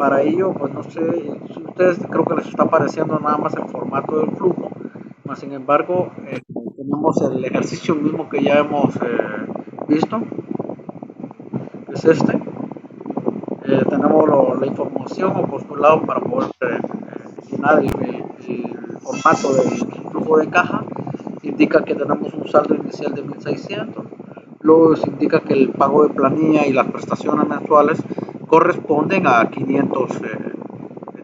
Para ello, pues no sé si ustedes creo que les está apareciendo nada más el formato del flujo, más sin embargo, tenemos el ejercicio mismo que ya hemos visto, que es este. Tenemos la información o postulado para poder llenar el formato del flujo de caja. Indica que tenemos un saldo inicial de 1.600. Luego se indica que el pago de planilla y las prestaciones mensuales corresponden a 500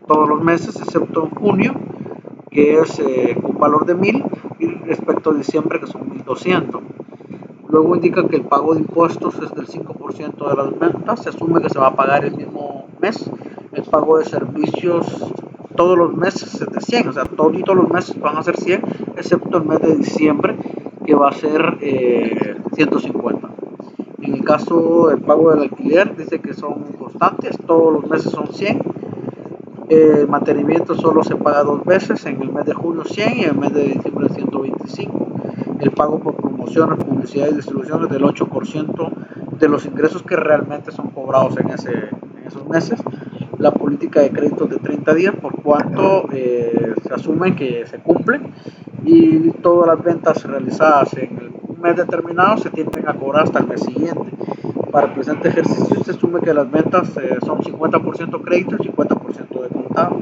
todos los meses, excepto en junio, que es un valor de 1.000, y respecto a diciembre, que son 1.200. Luego indica que el pago de impuestos es del 5% de las ventas, se asume que se va a pagar el mismo mes. El pago de servicios todos los meses es de 100, o sea, todos los meses van a ser 100, excepto el mes de diciembre, que va a ser 150. En el caso del pago del alquiler, dice que son constantes, todos los meses son 100. El mantenimiento solo se paga 2 veces, en el mes de junio 100 y en el mes de diciembre 125. El pago por promociones, publicidad y distribuciones del 8% de los ingresos que realmente son cobrados en esos meses. La política de créditos de 30 días, por cuanto se asume que se cumplen, y todas las ventas realizadas en el mes determinado se tienden a cobrar hasta el mes siguiente. Para el presente ejercicio se asume que las ventas son 50% crédito y 50% de contado.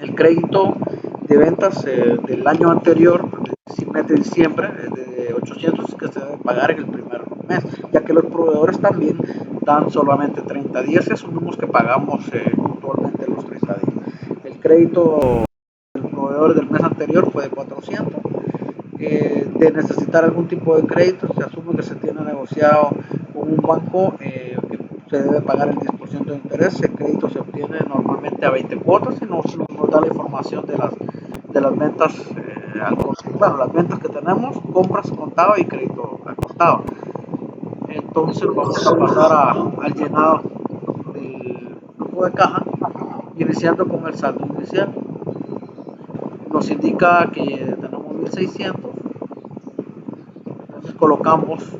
El crédito de ventas del año anterior, el mes de diciembre, de 800, que se debe pagar en el primer mes, ya que los proveedores también dan solamente 30 días y asumimos que pagamos puntualmente los 30 días. El crédito del proveedor del mes anterior fue de 400. De necesitar algún tipo de crédito, se asume que se tiene negociado con un banco que se debe pagar el 10% de interés. El crédito se obtiene normalmente a 20 cuotas y nos da la información de las ventas bueno, las ventas que tenemos, compras contado y crédito al contado. Entonces vamos a pasar al llenado del flujo de caja, iniciando con el saldo inicial. Nos indica que tenemos 1.600. Entonces colocamos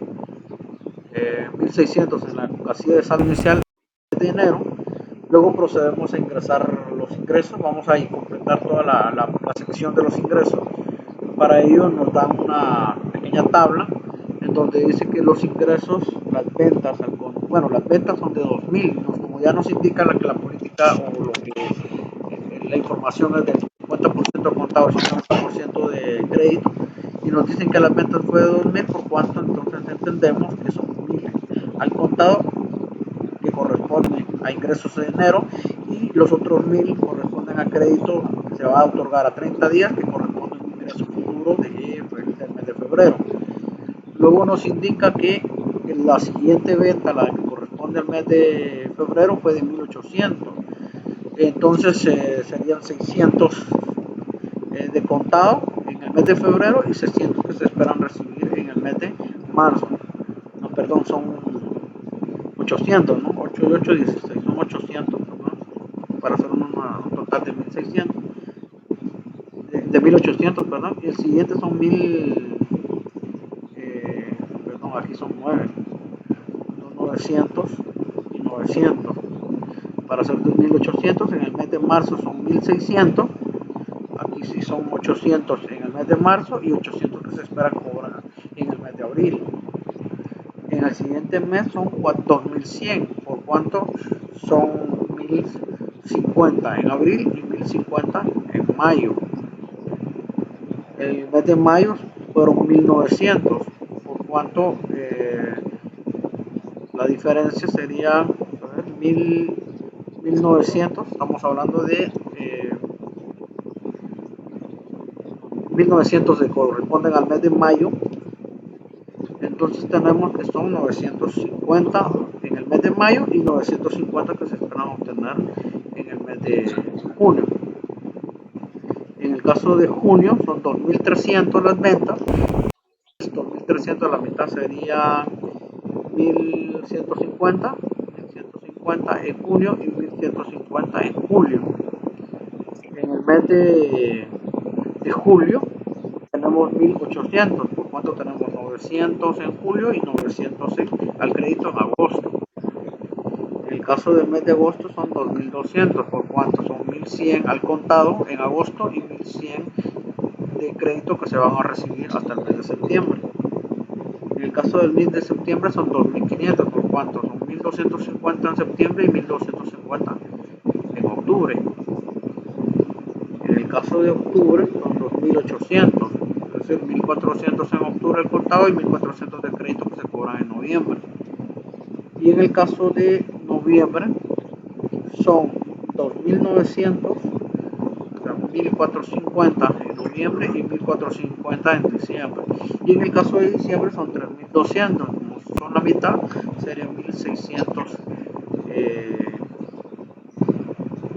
1.600 en la casilla de saldo inicial de enero. Luego procedemos a ingresar los ingresos. Vamos a completar toda la sección de los ingresos. Para ello nos dan una pequeña tabla en donde dice que los ingresos, las ventas, bueno, las ventas son de 2.000, como ya nos indica que la política o lo que la información es del 50% contado y 50% de crédito, y nos dicen que las ventas fue de 2.000, por cuanto entonces entendemos que son 1.000 al contado, que corresponden a ingresos de enero, y los otros 1.000 corresponden a crédito que se va a otorgar a 30 días, que corresponde a un ingreso futuro del mes de febrero. Luego nos indica que la siguiente venta, la que corresponde al mes de febrero, fue de 1.800. Entonces serían 600 de contado en el mes de febrero y 600 que se esperan recibir en el mes de marzo. No, perdón, son 800, ¿no? 8 y 8, 16, son 800, ¿no? Para hacer un total de 1.600, de 1.800, perdón, y el siguiente son 1.000, perdón, aquí son 9, son 900 y 900. Para hacer 2.800, en el mes de marzo son 1.600, aquí sí son 800 en el mes de marzo y 800 que se espera cobrar en el mes de abril. En el siguiente mes son 2.100, por cuanto son 1.050 en abril y 1.050 en mayo. El mes de mayo fueron 1.900, por cuanto la diferencia sería 1.900, estamos hablando de 1.900 que corresponden al mes de mayo. Entonces tenemos que son 950 en el mes de mayo y 950 que se esperan obtener en el mes de junio. En el caso de junio son 2.300 las ventas, 2.300, la mitad sería 1.150, 150 en junio y 1.150 en julio. En el mes de julio tenemos 1.800, por cuanto tenemos 900 en julio y 900 al crédito en agosto. En el caso del mes de agosto son 2.200, por cuanto son 1.100 al contado en agosto y 1.100 de crédito que se van a recibir hasta el mes de septiembre. En el caso del mes de septiembre son 2.500, por cuanto son 1.250 en septiembre y 1.250 en octubre. En el caso de octubre son 2.800, es decir, 1.400 en octubre al contado y 1.400 de crédito que se cobran en noviembre. Y en el caso de noviembre son 2.900, o sea, 1.450 en noviembre y 1.450 en diciembre. Y en el caso de diciembre son 3.200, como son la mitad, serían 1.600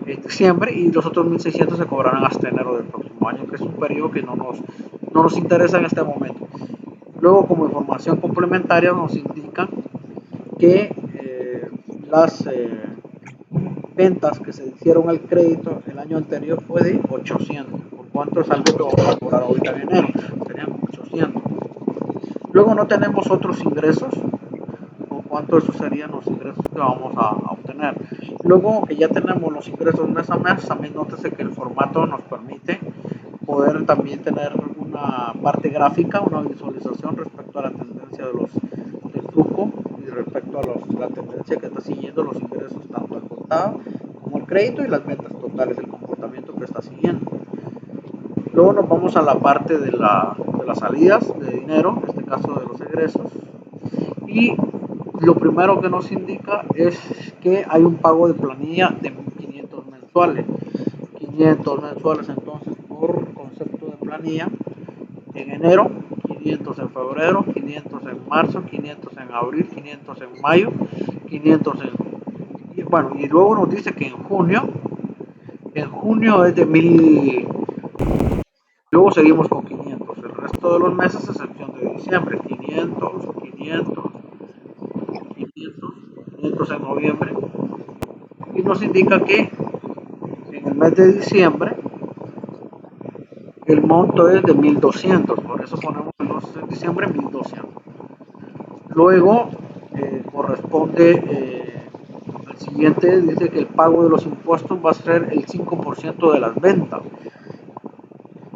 en diciembre, y los otros 1.600 se cobrarán hasta enero del próximo año, que es un periodo que no nos interesa en este momento. Luego, como información complementaria, nos indican que las ventas que se hicieron al crédito el año anterior fue de 800, por cuanto es algo que vamos a cobrar ahorita en enero, serían 800. Luego no tenemos otros ingresos, por cuanto esos serían los ingresos que vamos a obtener. Luego que ya tenemos los ingresos mes a mes, también nótese que el formato nos permite poder también tener una parte gráfica, una visualización respecto a la tendencia del flujo y respecto a la tendencia que está siguiendo los ingresos tanto al contado como el crédito y las ventas totales, el comportamiento que está siguiendo. Luego nos vamos a la parte de las salidas de dinero, en este caso de los egresos, y lo primero que nos indica es que hay un pago de planilla de 1.500 mensuales. 500 mensuales entonces por concepto de planilla en enero, 500 en febrero, 500 en marzo, 500 en abril, 500 en mayo, 500 en... Bueno, y luego nos dice que en junio es de 1.000, luego seguimos con 500, el resto de los meses a excepción de diciembre, 500, 500, 500, 500 en noviembre, y nos indica que en el mes de diciembre el monto es de 1.200, por eso ponemos en diciembre 1.200. Luego corresponde al siguiente, dice que el pago de los impuestos va a ser el 5% de las ventas.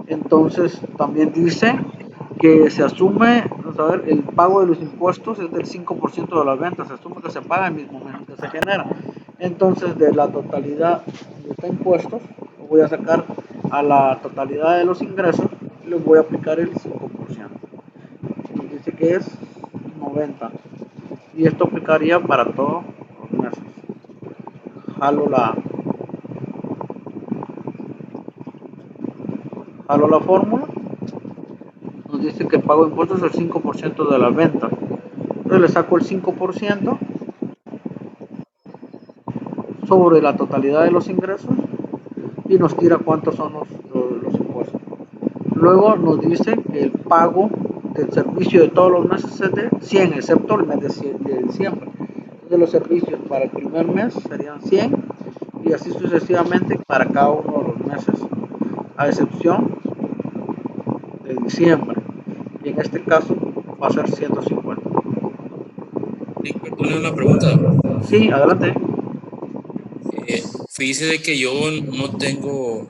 Entonces también dice que se asume, vamos a ver, el pago de los impuestos es del 5% de las ventas, se asume que se paga en el mismo momento que se genera. Entonces de la totalidad de impuestos, lo voy a sacar a la totalidad de los ingresos y les voy a aplicar el 5%. Nos dice que es 90. Y esto aplicaría para todos los meses. Jalo la fórmula. Nos dice que el pago de impuestos es el 5% de las ventas. Entonces le saco el 5% sobre la totalidad de los ingresos y nos tira cuántos son los impuestos. Luego nos dice que el pago del servicio de todos los meses es de 100, excepto el mes de diciembre. Entonces los servicios para el primer mes serían 100 y así sucesivamente para cada uno de los meses, a excepción de diciembre. Y en este caso va a ser 150. Sí, perdone una pregunta. Sí, adelante. Fíjese de que yo no tengo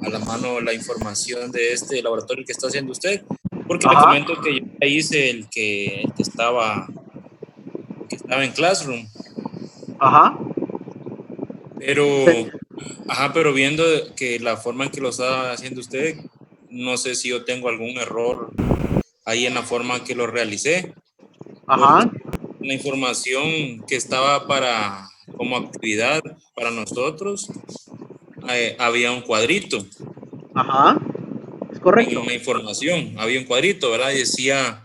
a la mano la información de este laboratorio que está haciendo usted, porque le Ajá, comento que yo ya hice el que estaba en Classroom, ajá. pero, Sí. pero viendo que la forma en que lo está haciendo usted, no sé si yo tengo algún error ahí en la forma en que lo realicé, porque Ajá, la información que estaba como actividad para nosotros, había un cuadrito. ajá. Es correcto. En la información había un cuadrito, ¿verdad? Y decía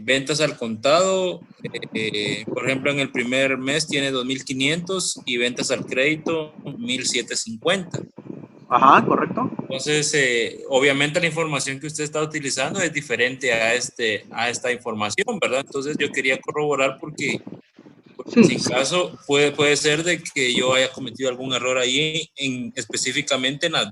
ventas al contado, por ejemplo, en el primer mes tiene 2.500 y ventas al crédito 1.750. Ajá, correcto. Entonces, obviamente la información que usted está utilizando es diferente a esta información, ¿verdad? Entonces yo quería corroborar porque Sí, sin caso puede ser de que yo haya cometido algún error ahí específicamente en la...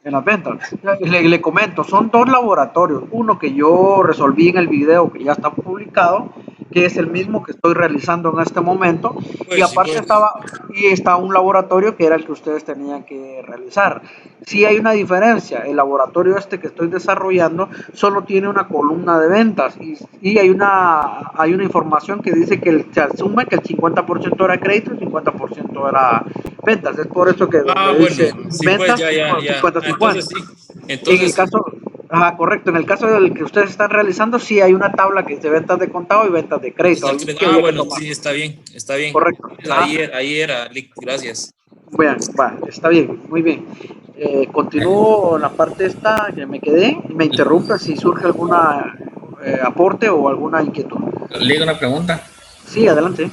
en las ventas. Le comento, son dos laboratorios. Uno que yo resolví en el video que ya está publicado que es el mismo que estoy realizando en este momento, y Pues sí, aparte pues. está un laboratorio que era el que ustedes tenían que realizar. Sí hay una diferencia, el laboratorio este que estoy desarrollando solo tiene una columna de ventas y hay una información que dice que se asume que el 50% era crédito y el 50% era ventas. Es por eso que Ah, donde bueno, dice sí, pues ventas, ya, ya, ya. Ah, 50-50. entonces sí. En el Entonces sí. caso, ajá, correcto, en el caso del que ustedes están realizando, sí hay una tabla que dice ventas de contado y ventas de crédito, algo que Ah, había que bueno, tomar. sí, está bien, está bien. Correcto. Ajá. Ahí era, Lick, gracias. Bueno, va, está bien, muy bien. Continúo en la parte esta que me quedé y me interrumpe si surge alguna aporte o alguna inquietud. Le digo una pregunta. Sí, adelante.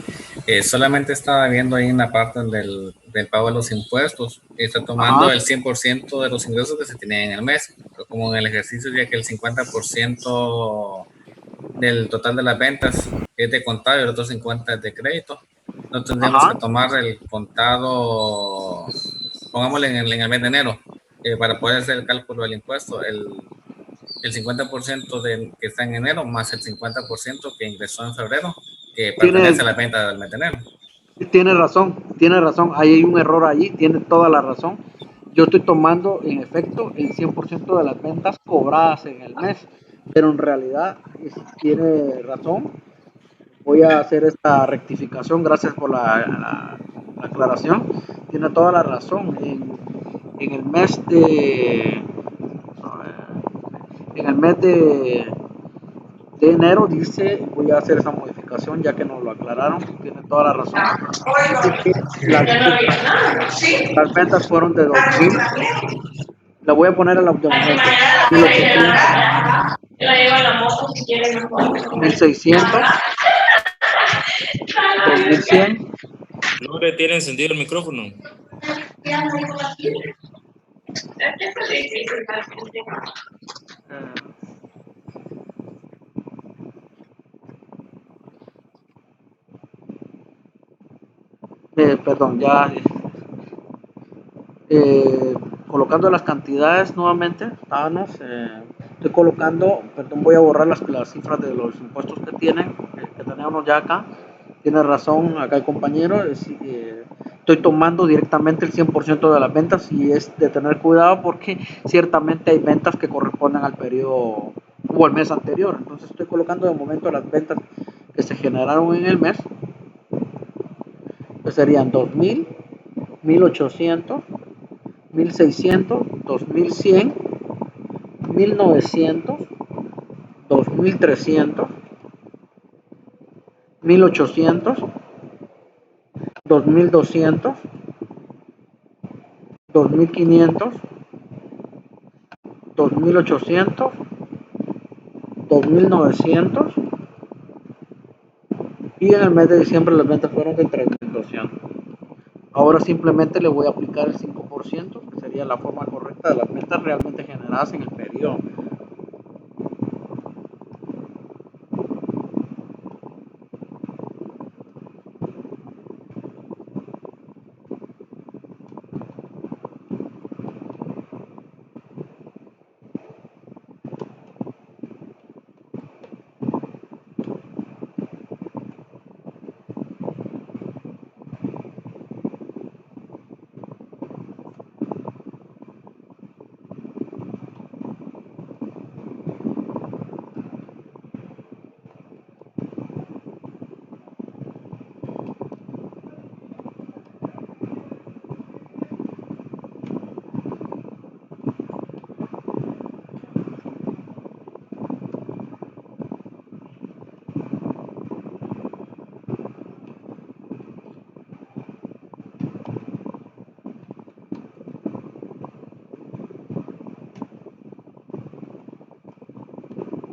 Solamente estaba viendo ahí en la parte del pago de los impuestos. Está tomando Ajá, el 100% de los ingresos que se tienen en el mes. Pero como en el ejercicio ya que el 50% del total de las ventas es de contado y el otro 50% es de crédito, no tendríamos que ajá. tomar el contado, pongámosle en el mes de enero, para poder hacer el cálculo del impuesto, el 50% que está en enero más el 50% que ingresó en febrero, que Tiene, pertenece a la venta del mes de enero. tiene razón. Ahí hay un error ahí, tiene toda la razón. Yo estoy tomando en efecto el 100% de las ventas cobradas en el mes, pero en realidad tiene razón. Voy a hacer esta rectificación, gracias por la aclaración. Tiene toda la razón. En el mes de, en el mes de enero dice, voy a hacer esa modificación ya que nos lo aclararon, tiene toda la razón. Dice que las ventas fueron de 2000, la voy a poner a la de momento, 1800, 1600, 2100. No le tiene encendido el micrófono. Perdón, ya eh, colocando las cantidades nuevamente, estoy colocando, perdón, voy a borrar las cifras de los impuestos que tenemos ya acá. Tiene razón acá el compañero, estoy tomando directamente el 100% de las ventas y es de tener cuidado porque ciertamente hay ventas que corresponden al periodo o al mes anterior. Entonces estoy colocando de momento las ventas que se generaron en el mes, que serían 2000, 1800, 1600, 2100, 1900, 2300, 1800, 2200, 2500, 2800, 2900 y en el mes de diciembre las ventas fueron de 3200. Ahora simplemente le voy a aplicar el 5%, que sería la forma correcta de las ventas realmente generadas en el periodo.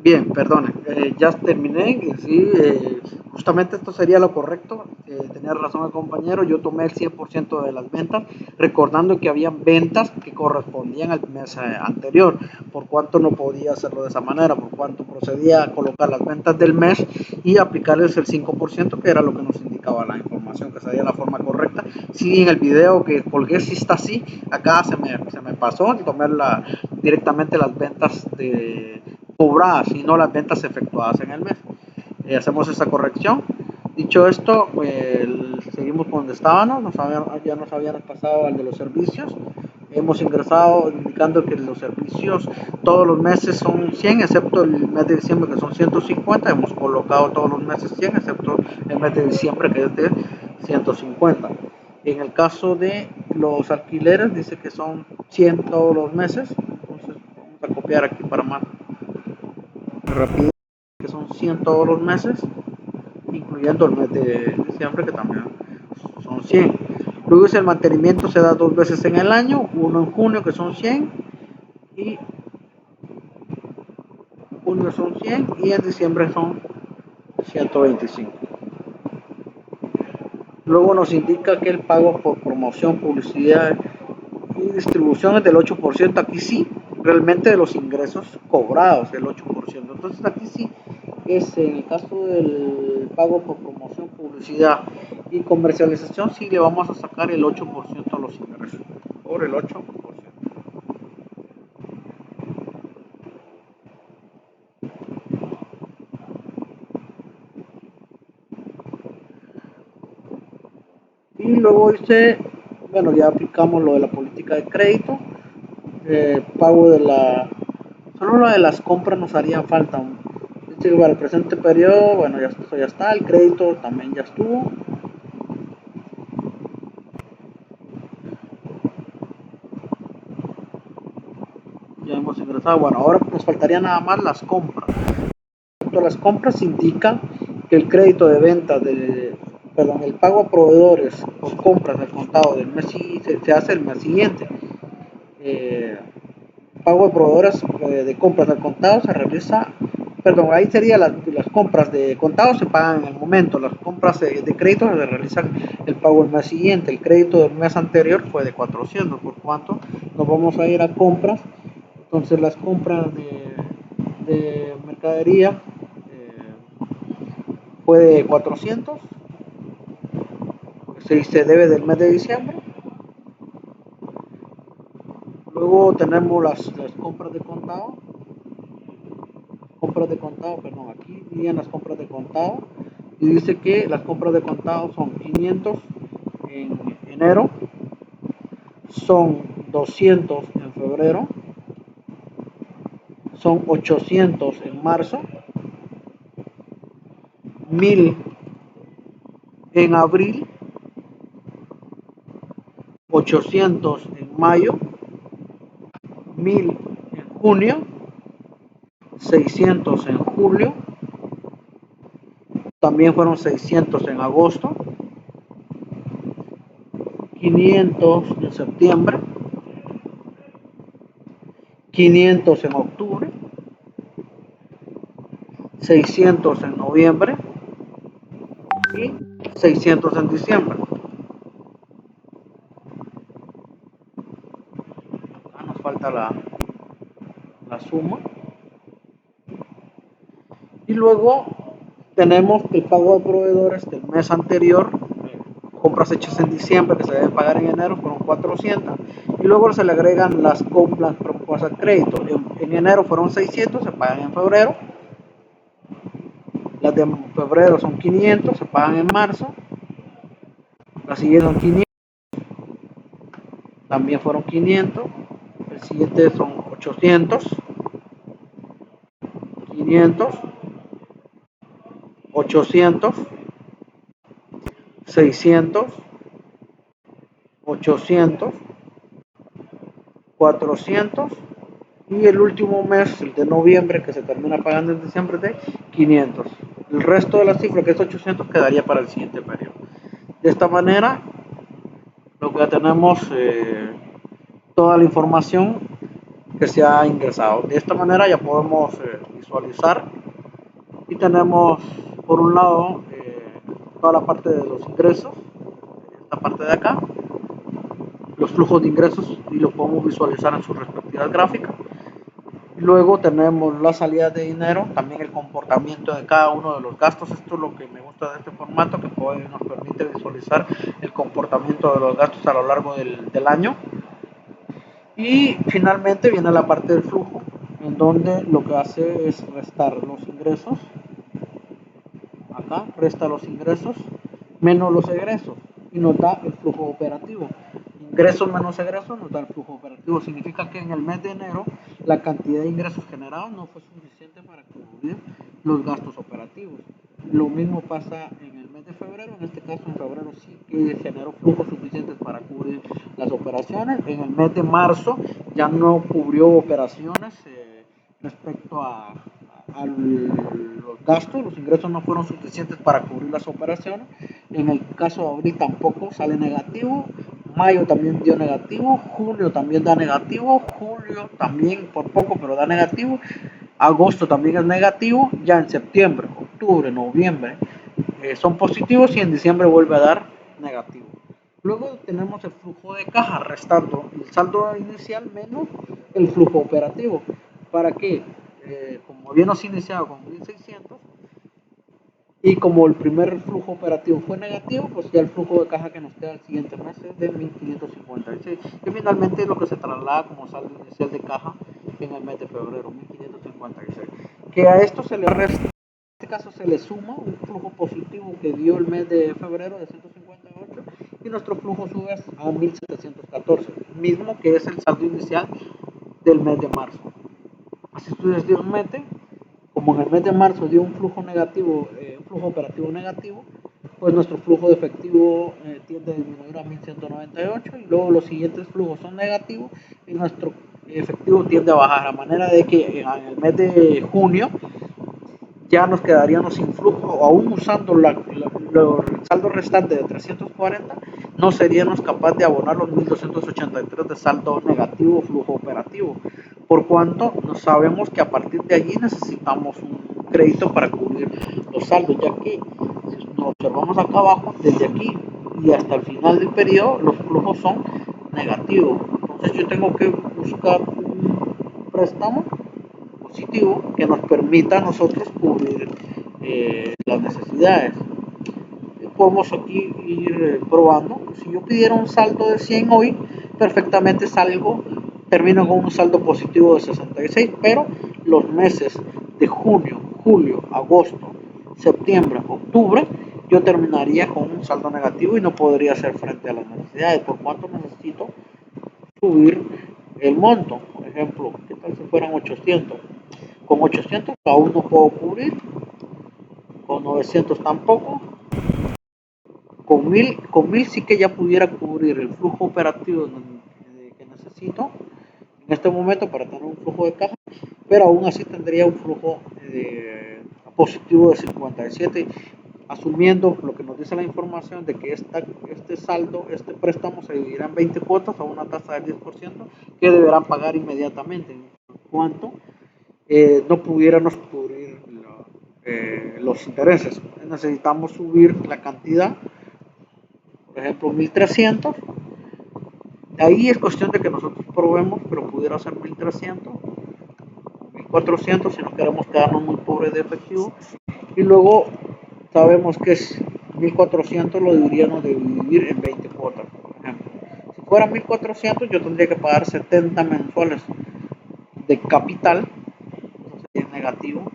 Bien, perdone, ya terminé. Sí, justamente esto sería lo correcto. Tenía razón el compañero. Yo tomé el 100% de las ventas, recordando que había ventas que correspondían al mes anterior, por cuanto no podía hacerlo de esa manera, por cuanto procedía a colocar las ventas del mes y aplicarles el 5%, que era lo que nos indicaba la información, que sería la forma correcta. Sí, en el video que colgué sí está así. Acá se me pasó, tomé directamente las ventas cobradas y no las ventas efectuadas en el mes. hacemos esa corrección. Dicho esto, seguimos donde estábamos, ya nos habían pasado al de los servicios. Hemos ingresado indicando que los servicios todos los meses son 100, excepto el mes de diciembre que son 150. Hemos colocado todos los meses 100, excepto el mes de diciembre que es de 150. En el caso de los alquileres dice que son 100 todos los meses. Entonces vamos a copiar aquí para más rapidez, que son 100 todos los meses, incluyendo el mes de diciembre que también son 100. Luego dice el mantenimiento se da 2 veces en el año, uno en junio que son 100 y junio son 100 y en diciembre son 125. Luego nos indica que el pago por promoción, publicidad y distribución es del 8%. Aquí sí, realmente de los ingresos cobrados, el 8%. Entonces aquí sí es en el caso del pago por promoción, publicidad y comercialización, sí le vamos a sacar el 8% a los ingresos, por el 8%. Y luego dice, bueno, ya aplicamos lo de la política de crédito, pago de la, solo lo de las compras nos haría falta. Dice que para el presente periodo, bueno, ya, esto ya está, el crédito también ya estuvo. Ya hemos ingresado, bueno, ahora nos faltaría nada más las compras. Las compras indican que el crédito de venta perdón, el pago a proveedores por compras al contado del mes se hace el mes siguiente. Pago de proveedores de compras al contado se realiza, perdón, ahí sería las compras de contado se pagan en el momento, las compras de crédito se realizan el pago el mes siguiente. El crédito del mes anterior fue de 400, por cuanto nos vamos a ir a compras. Entonces las compras de mercadería fue de 400, se debe del mes de diciembre. Luego tenemos las compras de contado, perdón, aquí vienen las compras de contado y dice que las compras de contado son 500 en enero, son 200 en febrero, son 800 en marzo, 1000 en abril, 800 en mayo, 1000 en junio, 600 en julio, también fueron 600 en agosto, 500 en septiembre, 500 en octubre, 600 en noviembre y 600 en diciembre. Acá nos falta la suma. Y luego tenemos el pago de proveedores del mes anterior, compras hechas en diciembre que se deben pagar en enero, fueron 400. Y luego se le agregan las compras propuestas al crédito. En enero fueron 600, se pagan en febrero. Las de febrero son 500, se pagan en marzo. Las siguientes son 500, también fueron 500. El siguiente son 800, 500, 800, 600, 800, 400 y el último mes, el de noviembre, que se termina pagando en diciembre, de 500. El resto de la cifra, que es 800, quedaría para el siguiente periodo. De esta manera, lo que ya tenemos toda la información que se ha ingresado. De esta manera ya podemos visualizar y tenemos por un lado toda la parte de los ingresos, esta parte de acá, los flujos de ingresos y lo podemos visualizar en sus respectivas gráficas. Luego tenemos la salida de dinero, también el comportamiento de cada uno de los gastos. Esto es lo que me gusta de este formato, que nos permite visualizar el comportamiento de los gastos a lo largo del año. Y finalmente viene la parte del flujo, en donde lo que hace es restar los ingresos acá, resta los ingresos menos los egresos y nos da el flujo operativo. Ingresos menos egresos nos da el flujo operativo. Significa que en el mes de enero la cantidad de ingresos generados no fue suficiente para cubrir los gastos operativos. Lo mismo pasa en el mes de febrero. En este caso, en febrero sí que generó flujos suficientes para cubrir las operaciones. En el mes de marzo ya no cubrió operaciones respecto a los gastos. Los ingresos no fueron suficientes para cubrir las operaciones. En el caso de abril tampoco sale negativo. Mayo también dio negativo, junio también da negativo, julio también por poco pero da negativo, agosto también es negativo, ya en septiembre, octubre, noviembre son positivos y en diciembre vuelve a dar negativo. Luego tenemos el flujo de caja restando el saldo inicial menos el flujo operativo. ¿Para qué? Como habíamos iniciado con 1600, y como el primer flujo operativo fue negativo, pues ya el flujo de caja que nos queda el siguiente mes es de 1556, que finalmente es lo que se traslada como saldo inicial de caja en el mes de febrero, 1556. Que a esto se le resta, en este caso se le suma un flujo positivo que dio el mes de febrero de 158 y nuestro flujo sube a 1714, mismo que es el saldo inicial del mes de marzo. Así sucesivamente, como en el mes de marzo dio un flujo negativo, un flujo operativo negativo, pues nuestro flujo de efectivo tiende a disminuir a 1198 y luego los siguientes flujos son negativos y nuestro efectivo tiende a bajar, a manera de que en el mes de junio ya nos quedaríamos sin flujo, aún usando el saldo restante de 340, no seríamos capaces de abonar los 1283 de saldo negativo flujo operativo, por cuanto no sabemos que a partir de allí necesitamos un crédito para cubrir los saldos, ya que si nos observamos acá abajo, desde aquí y hasta el final del periodo, los flujos son negativos. Entonces yo tengo que buscar un préstamo positivo que nos permita a nosotros cubrir las necesidades. Podemos aquí ir probando. Si yo pidiera un saldo de 100 hoy, perfectamente termino con un saldo positivo de 66, pero los meses de junio, julio, agosto, septiembre, octubre, yo terminaría con un saldo negativo y no podría hacer frente a las necesidades, por cuanto necesito subir el monto. Por ejemplo, ¿qué tal si fueran 800? Con 800 aún no puedo cubrir, con 900 tampoco, con 1000 sí que ya pudiera cubrir el flujo operativo que necesito en este momento para tener un flujo de caja, pero aún así tendría un flujo positivo de 57, asumiendo lo que nos dice la información de que este saldo, este préstamo se dividirá en 20 cuotas a una tasa del 10% que deberán pagar inmediatamente, en cuanto no pudiéramos cubrir los intereses. Necesitamos subir la cantidad, por ejemplo 1300. Ahí es cuestión de que nosotros probemos, pero pudiera ser 1300, 1400 si no queremos quedarnos muy pobres de efectivo. Y luego sabemos que es 1400, lo deberíamos dividir en 20 cuotas, por ejemplo. Si fuera 1400, yo tendría que pagar 70 mensuales de capital, eso sería negativo.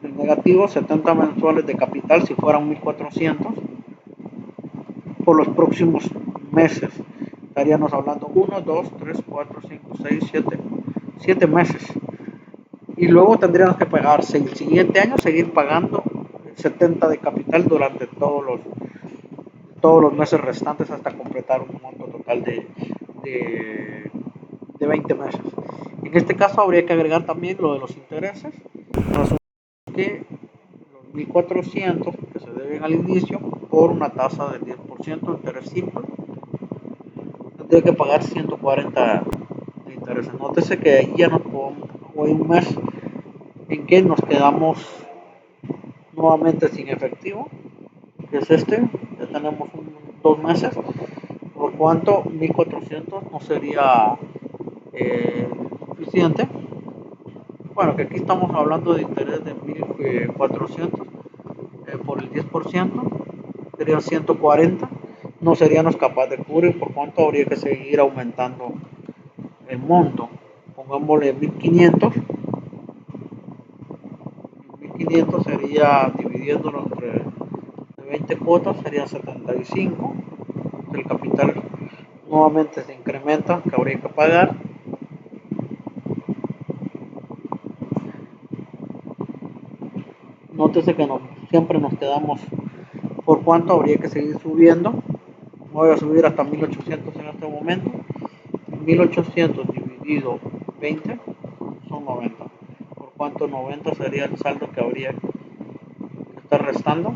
En negativo, 70 mensuales de capital si fueran 1400 por los próximos meses. Estaríamos hablando 1, 2, 3, 4, 5, 6, 7 meses. Y luego tendríamos que pagarse el siguiente año, seguir pagando 70 de capital durante todos los meses restantes hasta completar un monto total de 20 meses. En este caso habría que agregar también lo de los intereses, que los 1400 que se deben al inicio por una tasa del 10% de interés simple, tendría que pagar 140 de intereses. Nótese que ahí ya nos podemos, o hay un mes en que nos quedamos nuevamente sin efectivo, que es este, ya tenemos 2 meses, por cuanto 1400 no sería suficiente. Bueno, que aquí estamos hablando de interés de 1400 por el 10%, serían 140, no seríamos capaces de cubrir, por cuanto habría que seguir aumentando el monto. Pongámosle 1500 2.500 sería, dividiéndolo entre 20 cuotas, serían 75. El capital nuevamente se incrementa, que habría que pagar. Nótese que siempre nos quedamos por cuánto habría que seguir subiendo. Voy a subir hasta 1800 en este momento. 1800 dividido 20 son 90. Por cuánto 90 sería el saldo que habría que estar restando.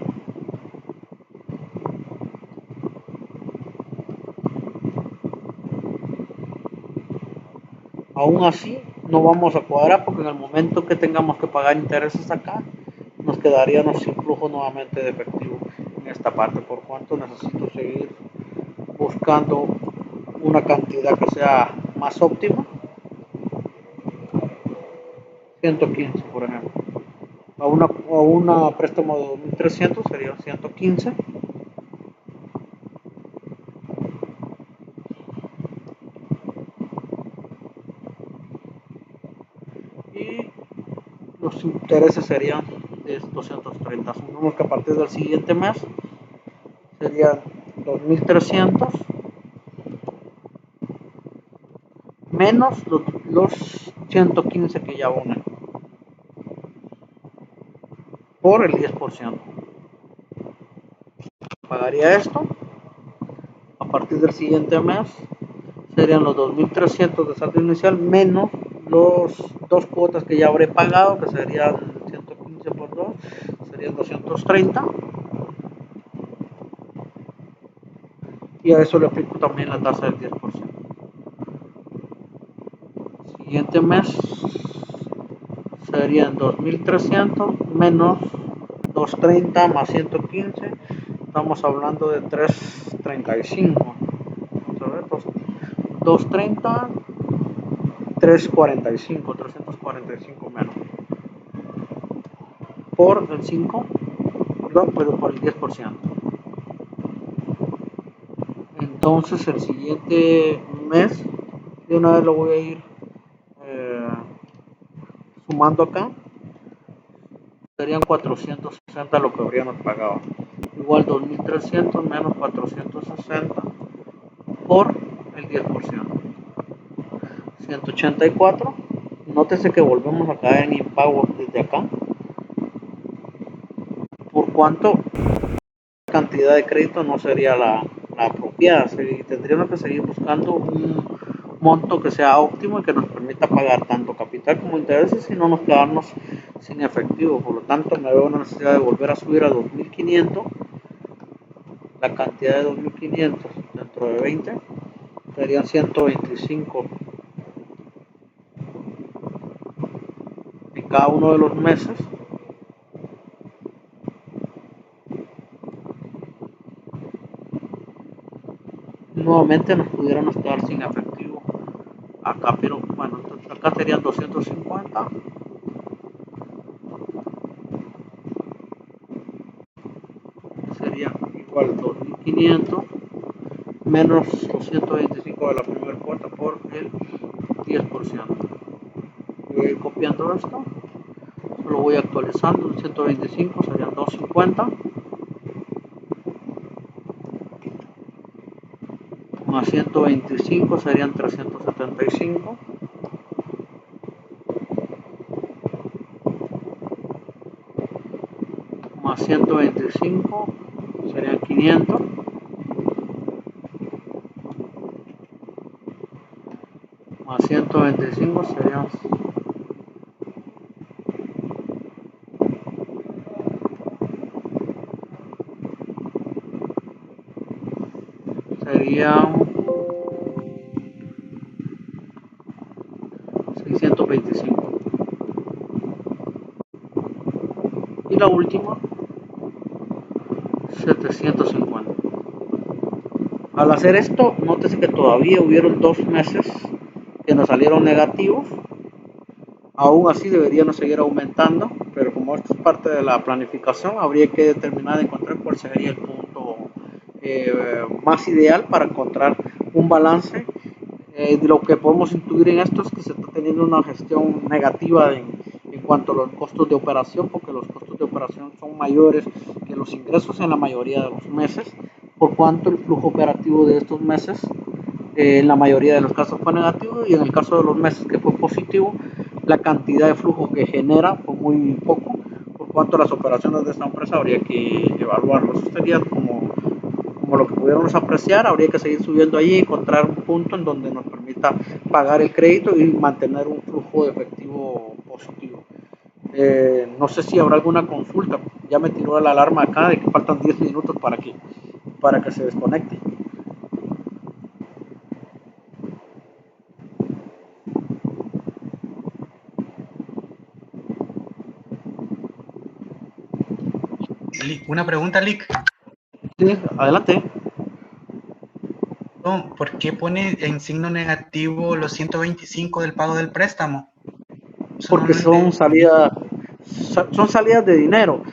Aún así no vamos a cuadrar, porque en el momento que tengamos que pagar intereses acá, nos quedaríamos sin flujo nuevamente de efectivo en esta parte, por cuanto necesito seguir buscando una cantidad que sea más óptima. 115, por ejemplo. A una préstamo de 2.300 sería 115. Y los intereses serían de 230. Supongamos que a partir del siguiente mes serían 2.300 menos los 115 que ya unen por el 10%. Pagaría esto. A partir del siguiente mes serían los 2.300 de saldo inicial menos los dos cuotas que ya habré pagado, que serían 115 por 2, serían 230. Y a eso le aplico también la tasa del 10%. Siguiente mes serían 2.300 menos 230 más 115. Estamos hablando de 335. Vamos a ver, 230, 345 menos. Por el 5, perdón, pero por el 10%. Entonces el siguiente mes, de una vez lo voy a ir sumando acá, serían 460 lo que habríamos pagado. Igual 2.300 menos 460 por el 10%. 184. Nótese que volvemos a caer en impago desde acá. Por cuanto la cantidad de crédito no sería la apropiada. Tendríamos que seguir buscando un monto que sea óptimo y que nos permita pagar tanto capital como intereses y no nos quedarnos sin efectivo. Por lo tanto, me veo una necesidad de volver a subir a 2.500. La cantidad de 2.500 dentro de 20 serían 125 en cada uno de los meses. Nuevamente nos pudiéramos quedar sin efectivo acá, pero bueno, acá serían 250 sería igual 2.500 menos los 125 de la primera cuota por el 10%. Voy a ir copiando esto, lo voy actualizando. 125 serían 250 más 125 serían 375 más 125 serían 500 más 125 serían serían 625. Y la última 750. Al hacer esto, nótese que todavía hubieron 2 meses que nos salieron negativos. Aún así deberían seguir aumentando, pero como esto es parte de la planificación, habría que determinar, encontrar cuál sería el punto más ideal para encontrar un balance. Lo que podemos intuir en esto es que se está teniendo una gestión negativa en cuanto a los costos de operación, porque los costos de operación son mayores que los ingresos en la mayoría de los meses, por cuanto el flujo operativo de estos meses en la mayoría de los casos fue negativo, y en el caso de los meses que fue positivo, la cantidad de flujo que genera fue muy poco, por cuanto las operaciones de esta empresa habría que evaluarlo. Eso sería como lo que pudiéramos apreciar. Habría que seguir subiendo allí y encontrar un punto en donde nos permita pagar el crédito y mantener un flujo de efectivo positivo. No sé si habrá alguna consulta. Ya me tiró la alarma acá de que faltan 10 minutos para que se desconecte. Una pregunta, Lick. Sí, adelante. ¿Por qué pone en signo negativo los 125 del pago del préstamo? Eso Porque no son entendí. salidas de dinero.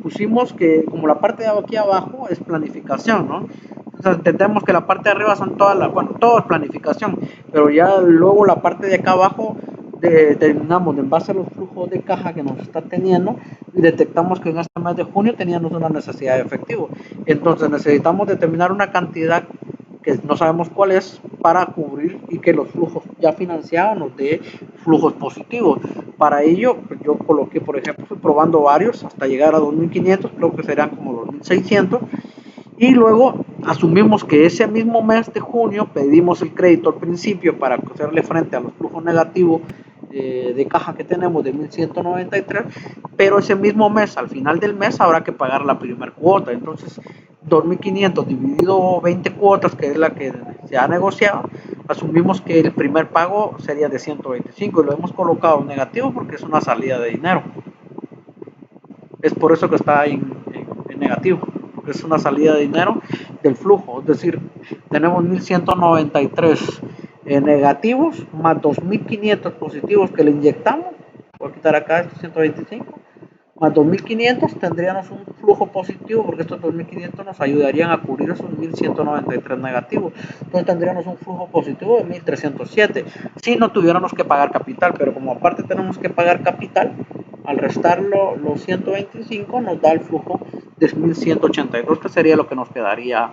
Pusimos que como la parte de aquí abajo es planificación, ¿no? Entonces entendemos que la parte de arriba son todo es planificación, pero ya luego la parte de acá abajo determinamos en base a los flujos de caja que nos está teniendo, y detectamos que en este mes de junio teníamos una necesidad de efectivo. Entonces necesitamos determinar una cantidad que no sabemos cuál es, para cubrir y que los flujos ya financiados nos dé flujos positivos. Para ello, pues yo coloqué, por ejemplo, fui probando varios hasta llegar a 2.500, creo que serán como 2.600, y luego asumimos que ese mismo mes de junio pedimos el crédito al principio para hacerle frente a los flujos negativos de caja que tenemos de 1.193, pero ese mismo mes, al final del mes, habrá que pagar la primera cuota. Entonces 2.500 dividido 20 cuotas, que es la que se ha negociado, asumimos que el primer pago sería de 125, y lo hemos colocado negativo porque es una salida de dinero. Es por eso que está en negativo, porque es una salida de dinero del flujo. Es decir, tenemos 1.193 negativos más 2.500 positivos que le inyectamos. Voy a quitar acá estos 125 más 2.500, tendríamos un flujo positivo, porque estos 2.500 nos ayudarían a cubrir esos 1.193 negativos. Entonces tendríamos un flujo positivo de 1.307 si no tuviéramos que pagar capital, pero como aparte tenemos que pagar capital, al restarlo los 125 nos da el flujo de 1.182, que sería lo que nos quedaría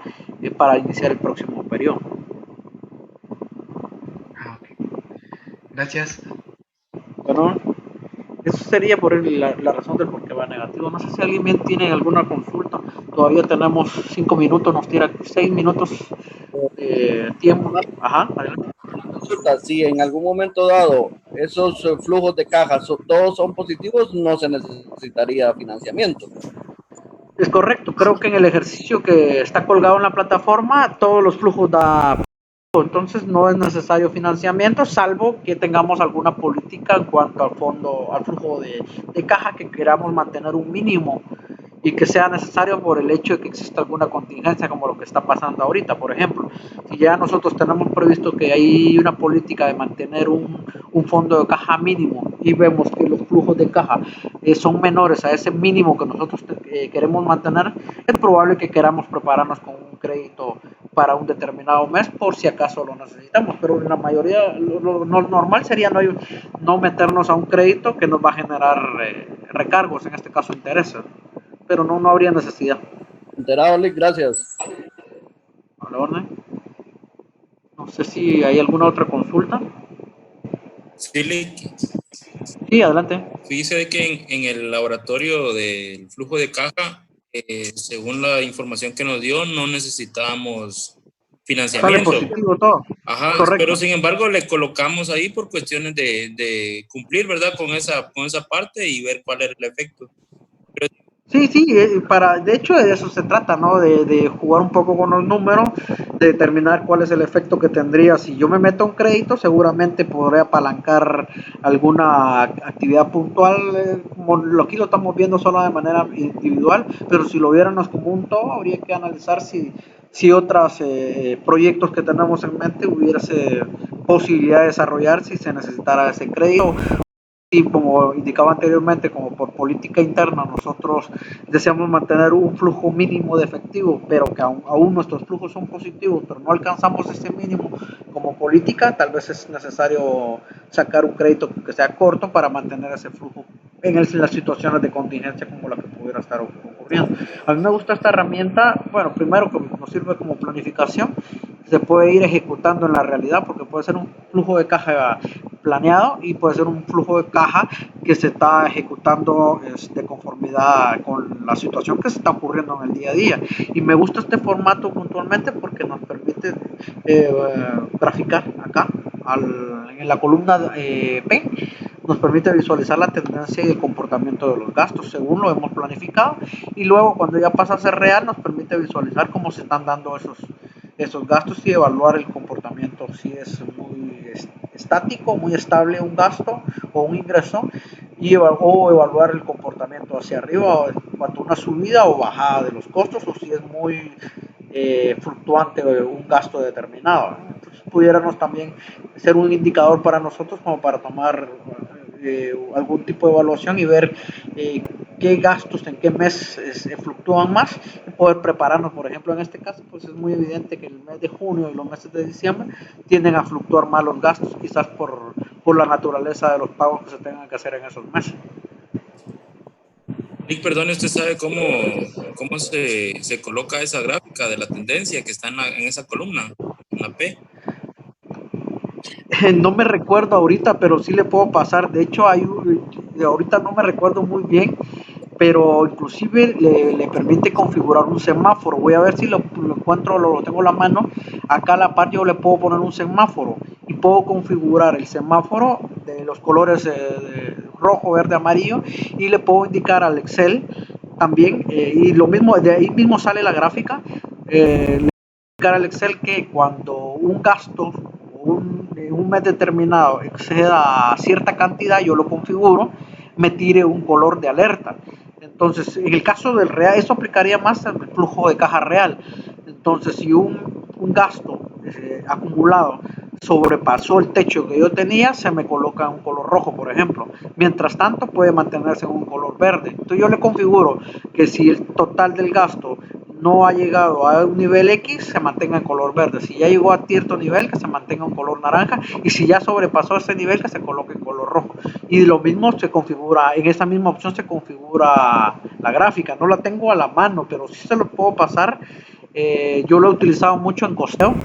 para iniciar el próximo periodo. Ok. Gracias. Bueno, eso sería por la razón del por qué va negativo. No sé si alguien tiene alguna consulta. Todavía tenemos 5 minutos, nos tira 6 minutos de tiempo. Ajá, adelante. Consulta, si en algún momento dado esos flujos de caja todos son positivos, no se necesitaría financiamiento. Es correcto, creo que en el ejercicio que está colgado en la plataforma, todos los flujos da. Entonces no es necesario financiamiento, salvo que tengamos alguna política en cuanto al flujo de caja, que queramos mantener un mínimo y que sea necesario por el hecho de que exista alguna contingencia, como lo que está pasando ahorita. Por ejemplo, si ya nosotros tenemos previsto que hay una política de mantener un fondo de caja mínimo, y vemos que los flujos de caja son menores a ese mínimo que nosotros queremos mantener, es probable que queramos prepararnos con un crédito para un determinado mes, por si acaso lo necesitamos. Pero en la mayoría, lo normal sería no meternos a un crédito que nos va a generar recargos, en este caso intereses, pero no habría necesidad. Enterado, Lick, gracias. A la orden. No sé si hay alguna otra consulta. Sí, Lick. Sí, adelante. Fíjese de que en el laboratorio del flujo de caja, según la información que nos dio, no necesitábamos Sale financiamiento. positivo todo. Ajá, Correcto. pero sin embargo le colocamos ahí por cuestiones de cumplir, ¿verdad? Con esa parte y ver cuál era el efecto. Sí, de hecho de eso se trata, ¿no? De jugar un poco con los números, de determinar cuál es el efecto que tendría. Si yo me meto un crédito, seguramente podré apalancar alguna actividad puntual. Como aquí lo estamos viendo solo de manera individual, pero si lo viéramos como un todo, habría que analizar si otros proyectos que tenemos en mente hubiese posibilidad de desarrollar si se necesitara ese crédito. Y como indicaba anteriormente, como por política interna nosotros deseamos mantener un flujo mínimo de efectivo, pero que aún nuestros flujos son positivos, pero no alcanzamos ese mínimo como política, tal vez es necesario sacar un crédito que sea corto para mantener ese flujo en las situaciones de contingencia como la que pudiera estar ocurriendo. A mí me gusta esta herramienta, bueno, primero que nos sirve como planificación, se puede ir ejecutando en la realidad porque puede ser un flujo de caja planeado y puede ser un flujo de caja que se está ejecutando de conformidad con la situación que se está ocurriendo en el día a día. Y me gusta este formato puntualmente porque nos permite graficar acá en la columna P, nos permite visualizar la tendencia y el comportamiento de los gastos según lo hemos planificado, y luego cuando ya pasa a ser real nos permite visualizar cómo se están dando esos gastos y evaluar el comportamiento, si es muy estático, muy estable un gasto o un ingreso, o evaluar el comportamiento hacia arriba en cuanto a una subida o bajada de los costos, o si es muy fluctuante un gasto determinado. Entonces pudiéramos también ser un indicador para nosotros como para tomar algún tipo de evaluación y ver qué gastos en qué mes fluctúan más y poder prepararnos. Por ejemplo, en este caso pues es muy evidente que el mes de junio y los meses de diciembre tienden a fluctuar más los gastos, quizás por la naturaleza de los pagos que se tengan que hacer en esos meses. Nick, perdón, ¿usted sabe cómo se coloca esa gráfica de la tendencia que está en esa columna, en la P? No me recuerdo ahorita, pero sí le puedo pasar. De hecho, ahorita no me recuerdo muy bien, pero inclusive le permite configurar un semáforo. Voy a ver si lo encuentro, lo tengo a la mano. Acá a la par yo le puedo poner un semáforo y puedo configurar el semáforo de los colores de rojo, verde, amarillo, y le puedo indicar al Excel también, y lo mismo, de ahí mismo sale la gráfica. Le puedo indicar al Excel que cuando un gasto un mes determinado exceda cierta cantidad, yo lo configuro, me tire un color de alerta. Entonces, en el caso del real, eso aplicaría más al flujo de caja real. Entonces, si un gasto acumulado sobrepasó el techo que yo tenía, se me coloca un color rojo, por ejemplo. Mientras tanto, puede mantenerse en un color verde. Entonces, yo le configuro que si el total del gasto no ha llegado a un nivel X, se mantenga en color verde. Si ya llegó a cierto nivel, que se mantenga en color naranja. Y si ya sobrepasó ese nivel, que se coloque en color rojo. Y lo mismo se configura, en esa misma opción se configura la gráfica. No la tengo a la mano, pero sí se lo puedo pasar. Yo lo he utilizado mucho en costeo.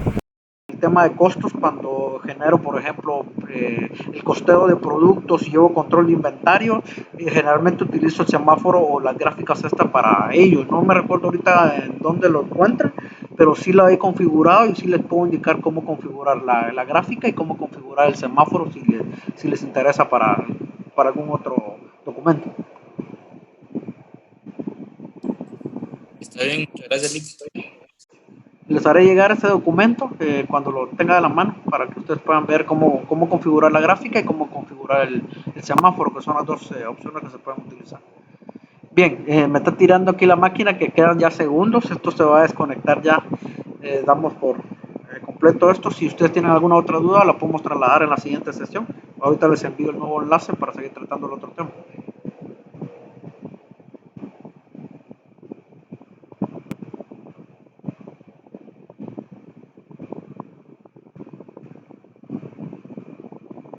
El tema de costos, cuando genero, por ejemplo, el costeo de productos y llevo control de inventario, generalmente utilizo el semáforo o las gráficas estas para ellos. No me recuerdo ahorita en dónde lo encuentran, pero sí la he configurado y sí les puedo indicar cómo configurar la gráfica y cómo configurar el semáforo si les interesa para algún otro documento. Está bien, muchas gracias, Nick. Les haré llegar ese documento cuando lo tenga de la mano para que ustedes puedan ver cómo configurar la gráfica y cómo configurar el semáforo, que son las dos opciones que se pueden utilizar. Bien, me está tirando aquí la máquina, que quedan ya segundos. Esto se va a desconectar ya. Damos por completo esto. Si ustedes tienen alguna otra duda, la podemos trasladar en la siguiente sesión. Ahorita les envío el nuevo enlace para seguir tratando el otro tema.